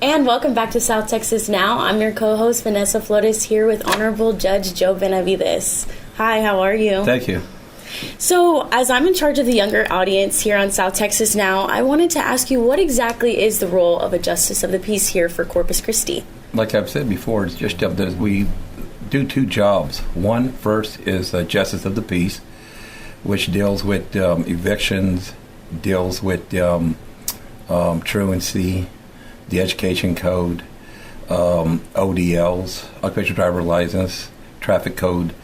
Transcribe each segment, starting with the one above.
And welcome back to South Texas Now. I'm your co-host, Vanessa Flores, here with Honorable Judge Joe Benavides. Hi, how are you? Thank you. So, as I'm in charge of the younger audience here on South Texas Now, I wanted to ask you, what exactly is the role of a Justice of the Peace here for Corpus Christi? Like I've said before, it's just that we do two jobs. One, first, is Justice of the Peace, which deals with evictions, deals with truancy, the education code, ODLs, occupational driver license, traffic code,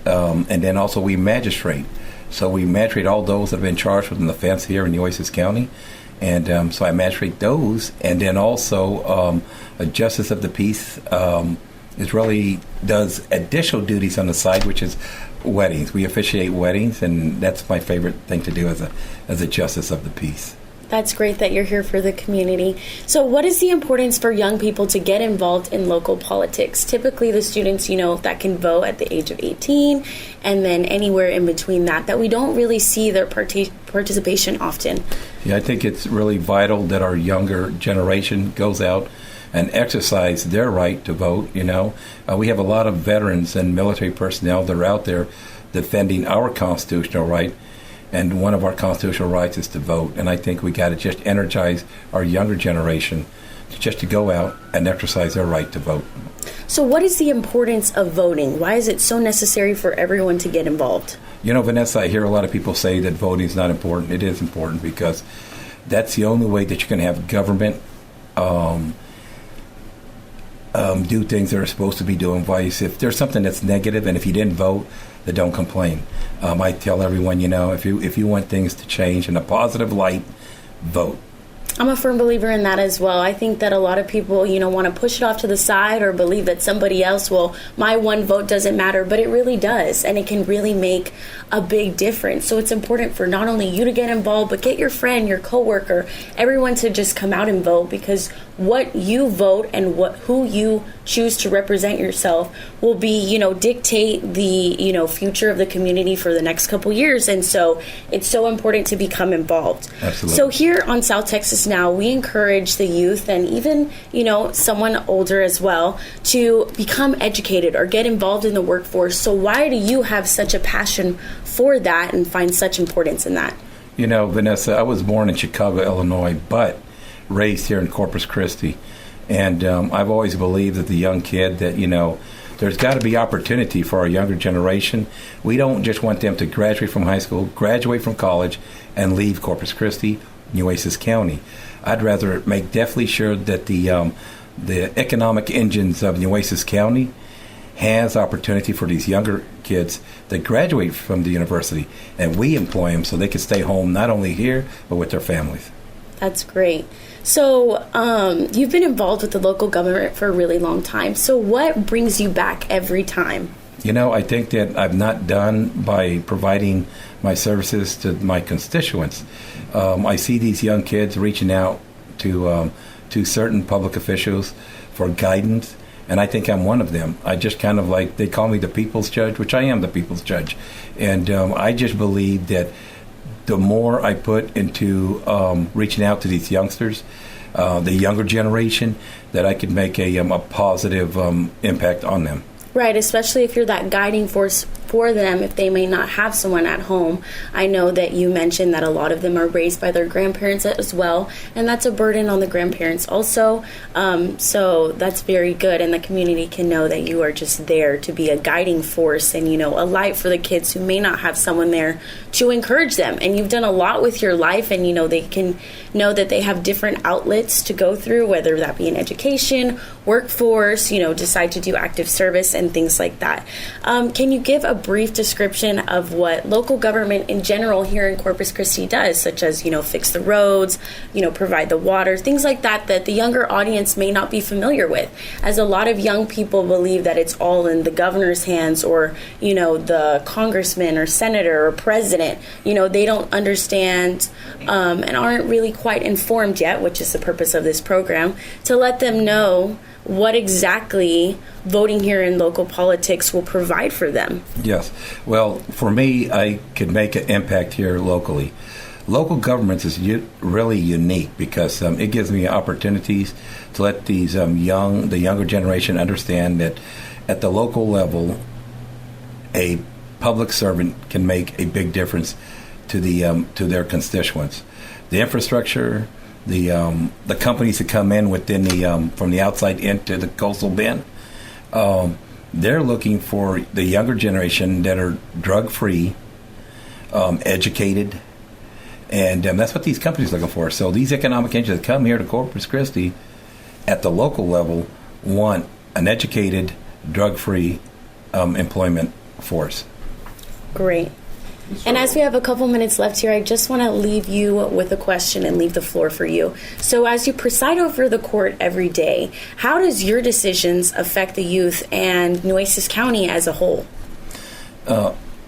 and then also we magistrate. So we magistrate all those that have been charged with an offense here in Nueces County, and so I magistrate those, and then also a Justice of the Peace does additional duties on the side, which is weddings. We officiate weddings, and that's my favorite thing to do as a Justice of the Peace. That's great that you're here for the community. So what is the importance for young people to get involved in local politics? Typically the students, that can vote at the age of 18 and then anywhere in between that we don't really see their participation often. Yeah, I think it's really vital that our younger generation goes out and exercise their right to vote. We have a lot of veterans and military personnel that are out there defending our constitutional right. And one of our constitutional rights is to vote. And I think we got to just energize our younger generation to go out and exercise their right to vote. So what is the importance of voting? Why is it so necessary for everyone to get involved? Vanessa, I hear a lot of people say that voting is not important. It is important because that's the only way that you can have government do things they're supposed to be doing. If there's something that's negative and if you didn't vote, then don't complain. I tell everyone, if you want things to change in a positive light, vote. I'm a firm believer in that as well. I think that a lot of people, want to push it off to the side or believe that somebody else my one vote doesn't matter, but it really does, and it can really make a big difference. So it's important for not only you to get involved, but get your friend, your coworker, everyone to just come out and vote, because what you vote and who you choose to represent yourself will be, dictate the, future of the community for the next couple years. And so it's so important to become involved. Absolutely. So here on South Texas Now, we encourage the youth and even, someone older as well to become educated or get involved in the workforce. So why do you have such a passion for that and find such importance in that? Vanessa, I was born in Chicago, Illinois, but raised here in Corpus Christi. And I've always believed that the young kid that, there's got to be opportunity for our younger generation. We don't just want them to graduate from high school, graduate from college, and leave Corpus Christi, Nueces County. I'd rather make definitely sure that the economic engines of Nueces County has opportunity for these younger kids that graduate from the university, and we employ them so they can stay home not only here, but with their families. That's great. So you've been involved with the local government for a really long time. So what brings you back every time? I think that I'm not done by providing my services to my constituents. I see these young kids reaching out to certain public officials for guidance, and I think I'm one of them. I just kind of they call me the people's judge, which I am the people's judge. And I just believe that the more I put into reaching out to these youngsters, the younger generation, that I could make a positive impact on them. Right, especially if you're that guiding force for them, if they may not have someone at home. I know that you mentioned that a lot of them are raised by their grandparents as well, and that's a burden on the grandparents also. So that's very good, and the community can know that you are just there to be a guiding force and, a light for the kids who may not have someone there to encourage them. And you've done a lot with your life, and, they can know that they have different outlets to go through, whether that be in education, workforce, decide to do active service and things like that. Can you give a brief description of what local government in general here in Corpus Christi does, such as, fix the roads, provide the water, things like that the younger audience may not be familiar with, as a lot of young people believe that it's all in the governor's hands or, the congressman or senator or president. They don't understand and aren't really quite informed yet, which is the purpose of this program, to let them know what exactly voting here in local politics will provide for them. Yes. Well, for me, I could make an impact here locally. local governments is really unique because it gives me opportunities to let these the younger generation understand that at the local level, a public servant can make a big difference to their constituents. The infrastructure, the companies that come in within from the outside into the coastal bend, they're looking for the younger generation that are drug-free, educated, and that's what these companies are looking for. So these economic engines that come here to Corpus Christi at the local level want an educated, drug-free employment force. Great. And as we have a couple minutes left here, I just want to leave you with a question and leave the floor for you. So as you preside over the court every day, how does your decisions affect the youth and Nueces County as a whole?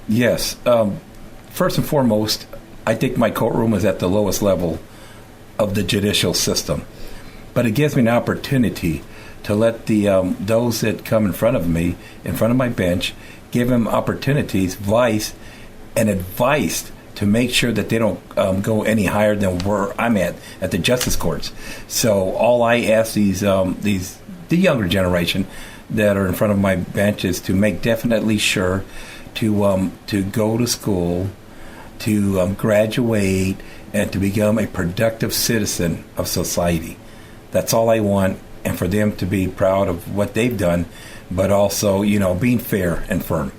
Yes. First and foremost, I think my courtroom is at the lowest level of the judicial system. But it gives me an opportunity to let those that come in front of me, in front of my bench, give them opportunities, and advice to make sure that they don't go any higher than where I'm at the justice courts. So all I ask the younger generation that are in front of my bench is to make definitely sure to go to school, to graduate, and to become a productive citizen of society. That's all I want, and for them to be proud of what they've done, but also, being fair and firm.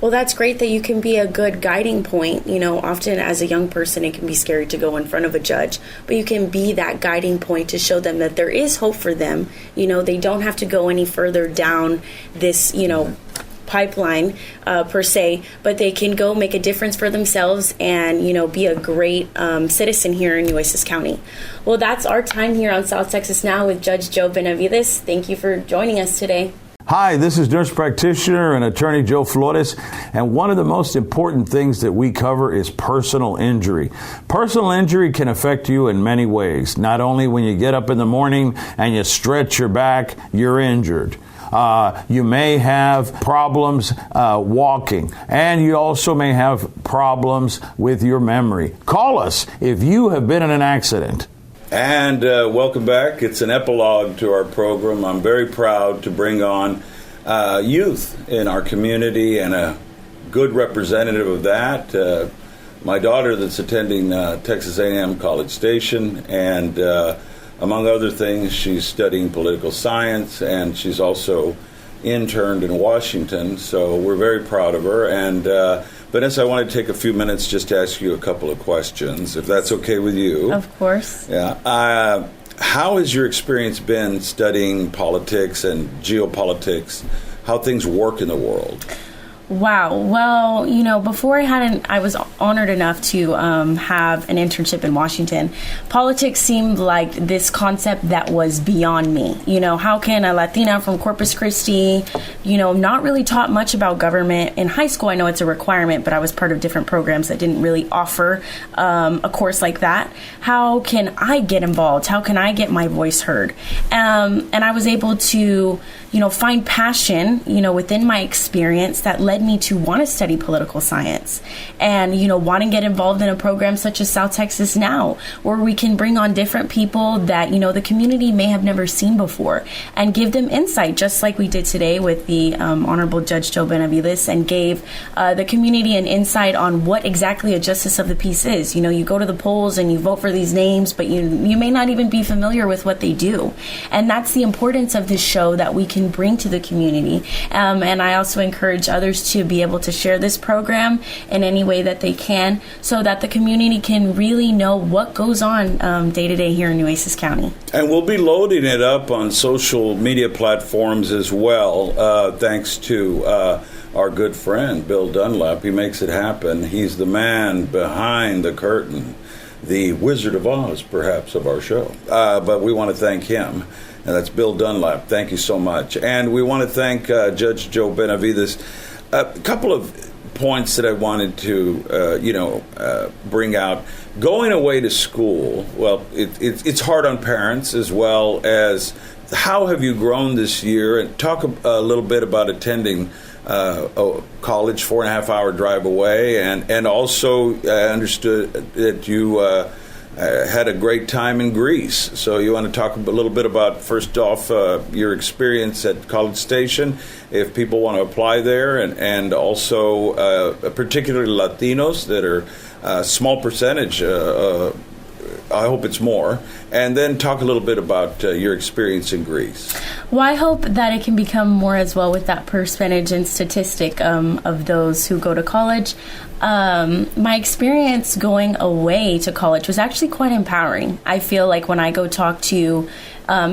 Well, that's great that you can be a good guiding point. Often as a young person, it can be scary to go in front of a judge, but you can be that guiding point to show them that there is hope for them. They don't have to go any further down this, pipeline per se, but they can go make a difference for themselves and, be a great citizen here in Nueces County. Well, that's our time here on South Texas Now with Judge Joe Benavides. Thank you for joining us today. Hi, this is nurse practitioner and attorney Joe Flores, and one of the most important things that we cover is personal injury. Personal injury can affect you in many ways. Not only when you get up in the morning and you stretch your back, you're injured. You may have problems walking, and you also may have problems with your memory. Call us if you have been in an accident. And welcome back. It's an epilogue to our program. I'm very proud to bring on youth in our community and a good representative of that. My daughter that's attending Texas A&M College Station, and among other things, she's studying political science, and she's also interned in Washington, so we're very proud of her. And Vanessa, I want to take a few minutes just to ask you a couple of questions, if that's okay with you. Of course. Yeah. How has your experience been studying politics and geopolitics, how things work in the world? Wow. Well, before I was honored enough to have an internship in Washington. Politics seemed like this concept that was beyond me. How can a Latina from Corpus Christi, not really taught much about government in high school? I know it's a requirement, but I was part of different programs that didn't really offer a course like that. How can I get involved? How can I get my voice heard? And I was able to, find passion, within my experience that led me to want to study political science and, want to get involved in a program such as South Texas Now, where we can bring on different people that, the community may have never seen before and give them insight, just like we did today with the Honorable Judge Joe Benavides, and gave the community an insight on what exactly a justice of the peace is. You go to the polls and you vote for these names, but you may not even be familiar with what they do. And that's the importance of this show that we can bring to the community. And I also encourage others to be able to share this program in any way that they can, so that the community can really know what goes on day to day here in Nueces County. And we'll be loading it up on social media platforms as well, thanks to our good friend Bill Dunlap. He makes it happen. He's the man behind the curtain, the Wizard of Oz, perhaps, of our show. But we want to thank him. And that's Bill Dunlap. Thank you so much. And we want to thank Judge Joe Benavides. A couple of points that I wanted to, bring out. Going away to school, well, it's hard on parents as well as how have you grown this year? And talk a little bit about attending college, 4.5-hour drive away, and also I understood that you had a great time in Greece. So you want to talk a little bit about, first off, your experience at College Station, if people want to apply there, and also particularly Latinos that are a small percentage. I hope it's more. And then talk a little bit about your experience in Greece. Well, I hope that it can become more as well with that percentage and statistic of those who go to college. My experience going away to college was actually quite empowering. I feel like when I go talk to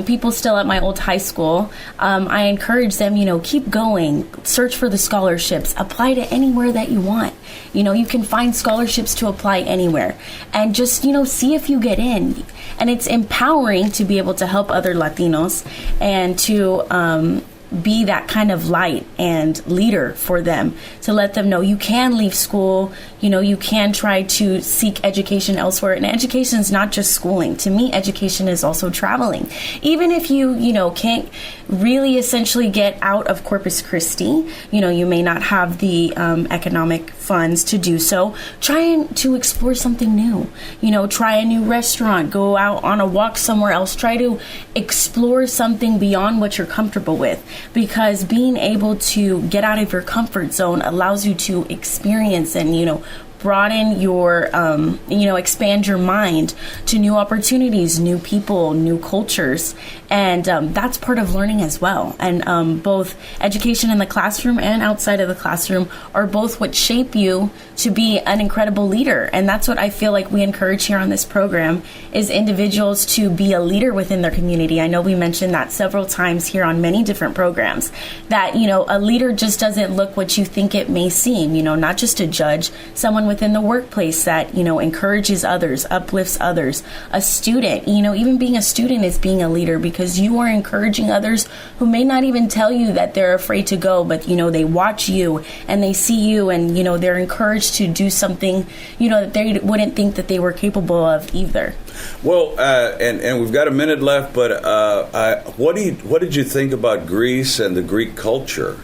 people still at my old high school, I encourage them, keep going, search for the scholarships, apply to anywhere that you want. You can find scholarships to apply anywhere, and just, see if you get in. And it's empowering to be able to help other Latinos and to be that kind of light and leader for them, to let them know you can leave school, you can try to seek education elsewhere. And education is not just schooling. To me, education is also traveling. Even if you can't really essentially get out of Corpus Christi, you may not have the economic funds to do so, trying to explore something new, try a new restaurant, go out on a walk somewhere else, try to explore something beyond what you're comfortable with, because being able to get out of your comfort zone allows you to experience and, broaden your, expand your mind to new opportunities, new people, new cultures. And that's part of learning as well. And both education in the classroom and outside of the classroom are both what shape you to be an incredible leader. And that's what I feel like we encourage here on this program, is individuals to be a leader within their community. I know we mentioned that several times here on many different programs, that, a leader just doesn't look what you think it may seem, not just a judge, someone within the workplace that, encourages others, uplifts others, a student, even being a student is being a leader, because you are encouraging others who may not even tell you that they're afraid to go, but, they watch you and they see you and, they're encouraged to do something, that they wouldn't think that they were capable of either. Well, and we've got a minute left, but what did you think about Greece and the Greek culture?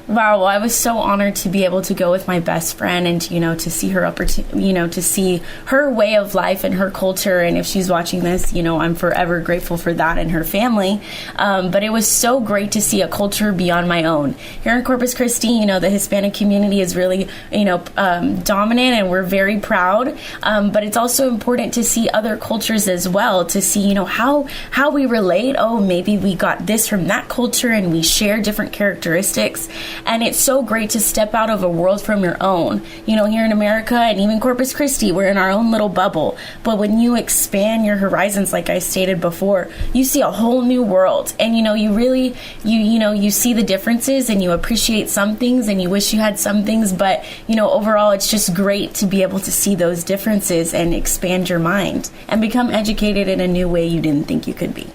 Wow, well, I was so honored to be able to go with my best friend and, to see her to see her way of life and her culture. And if she's watching this, I'm forever grateful for that and her family. But it was so great to see a culture beyond my own. Here in Corpus Christi, the Hispanic community is really, dominant, and we're very proud. But it's also important to see other cultures as well, to see, how we relate. Oh, maybe we got this from that culture and we share different characteristics. And it's so great to step out of a world from your own. Here in America and even Corpus Christi, we're in our own little bubble. But when you expand your horizons, like I stated before, you see a whole new world. And, you really, you see the differences, and you appreciate some things and you wish you had some things. But, overall, it's just great to be able to see those differences and expand your mind and become educated in a new way you didn't think you could be.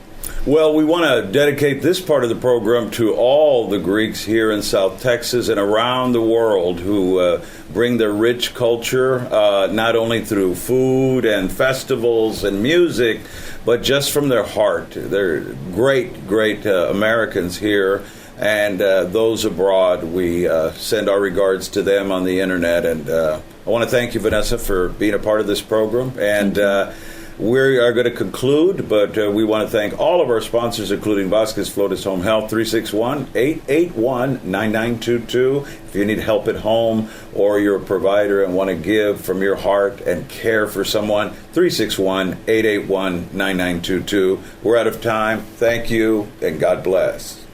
Well, we want to dedicate this part of the program to all the Greeks here in South Texas and around the world who bring their rich culture, not only through food and festivals and music, but just from their heart. They're great, great Americans here. And those abroad, we send our regards to them on the internet. And I want to thank you, Vanessa, for being a part of this program. And we are going to conclude, but we want to thank all of our sponsors, including Vasquez Flores Home Health, 361-881-9922. If you need help at home or you're a provider and want to give from your heart and care for someone, 361-881-9922. We're out of time. Thank you, and God bless.